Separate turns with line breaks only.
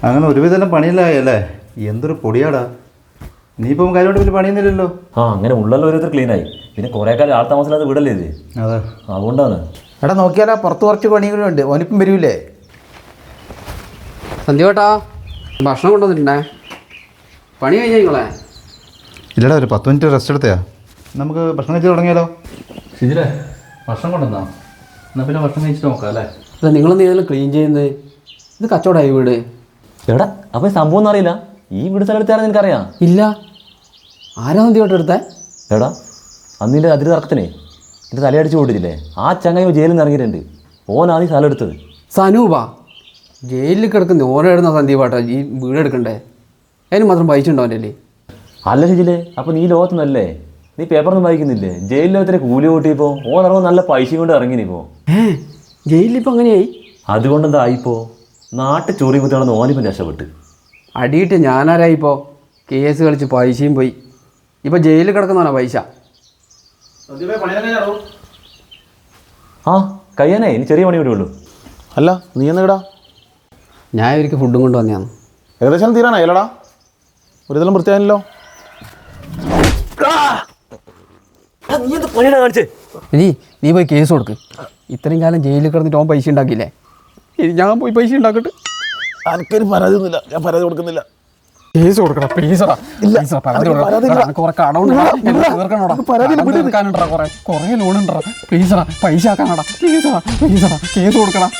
അങ്ങനെ ഒരുവിധം പണിയില്ലായല്ലേ? എന്തൊരു പൊടിയാടാ. നീ ഇപ്പം കാര്യമായിട്ട് വലിയ പണിയൊന്നുമില്ലല്ലോ.
അങ്ങനെ ഉള്ളല്ലോ ഓരോരുത്തർ ക്ലീനായി. പിന്നെ കുറേ കാലം ആൾ താമസമില്ലാതെ വീടല്ലേ ഇത്.
അതെ,
അതുകൊണ്ടാണ്.
എടാ നോക്കിയാലോ, പുറത്ത് കുറച്ച് പണികളുണ്ട്. ഓനിപ്പം വരൂലേ?
സന്ധ്യോട്ടാ, ഭക്ഷണം കൊണ്ടുവന്നിട്ടുണ്ടേ. പണി കഴിഞ്ഞാ നിങ്ങളെ?
ഇല്ലടാ, ഒരു 10 മിനിറ്റ് റെസ്റ്റ് എടുത്തയാ. നമുക്ക് ഭക്ഷണം കഴിച്ച് തുടങ്ങിയാലോ? ശരിയല്ലേ, ഭക്ഷണം കൊണ്ടുവന്നാ എന്നാൽ പിന്നെ ഭക്ഷണം കഴിച്ചിട്ട് നോക്കാം അല്ലേ?
അല്ല, നിങ്ങളെന്ത് ചെയ്താലും ക്ലീൻ ചെയ്യുന്നത്? ഇത് കച്ചവടമായി വീട്.
എടാ അപ്പോൾ സംഭവം ഒന്നും അറിയില്ല. ഈ വീട് സ്ഥലം എടുത്താണെന്ന് എനിക്കറിയാം.
ഇല്ല, ആരാ സന്ധ്യോട്ട് എടുത്തേ?
എടാ അന്നിൻ്റെ അതിര് തർക്കത്തിനെ എൻ്റെ തലയടിച്ച് കൊണ്ടിരില്ലേ, ആ ചങ്ങായി ജയിലിൽ നിന്ന് ഇറങ്ങിയിട്ടുണ്ട്. ഓനാണ് ഈ സ്ഥലം എടുത്തത്.
സനൂപാ ജയിലിൽ കിടക്കുന്ന ഓനെടുന്ന സന്ദീപാട്ടാ ഈ വീട് എടുക്കണ്ടേ? അതിന് മാത്രം പൈസയുണ്ടോ അവൻ്റെ അല്ലേ?
അല്ല ശരിയല്ലേ, അപ്പോൾ നീ ലോകത്തുനിന്നല്ലേ? നീ പേപ്പറൊന്നും വായിക്കുന്നില്ലേ? ജയിലിനകത്തിന് കൂലി കൂട്ടിയപ്പോൾ ഓൻ ഇറങ്ങുമ്പോൾ നല്ല പൈസയും കൊണ്ട് ഇറങ്ങിനിപ്പോൾ.
ജയിലിലിപ്പോൾ അങ്ങനെയായി?
അതുകൊണ്ട് എന്താ ആയിപ്പോൾ? നാട്ടിൽ ചൊറി കുത്തിയാണെന്ന് ഓനിപ്പം രക്ഷപ്പെട്ട്.
അടിയിട്ട് ഞാനാരായിപ്പോൾ? കേസ് കളിച്ച് പൈസയും പോയി. ഇപ്പോൾ ജയിലിൽ കിടക്കുന്നവനാ പൈസ.
ആ കയ്യാനേ, ഇനി ചെറിയ പണി വിടുള്ളൂ.
അല്ല, നീ എന്നിടാ
ഞാൻ ഇവർക്ക് ഫുഡും കൊണ്ട് വന്നതാണ്.
ഏകദേശം തീരാനായില്ലടാ. ഒരു ഇതെല്ലാം വൃത്തിയായല്ലോ.
നീ പോയി കേസ് കൊടുക്ക്. ഇത്രയും കാലം ജയിലിൽ കിടന്നിട്ട് ഓൻ പൈസ ഉണ്ടാക്കിയില്ലേ? ഇനി ഞാൻ പോയി പൈസ ഉണ്ടാക്കട്ടെ.
എനിക്കൊരു പരാതി ഒന്നുമില്ല, ഞാൻ പരാതി കൊടുക്കുന്നില്ല.
കേസ് കൊടുക്കണം പ്ലീസറാ. കുറേ ലോൺ ഉണ്ടാ. പ്ലീസറാ, പൈസ ആക്കാനടാ. പ്ലീസറാ കേസ് കൊടുക്കണം.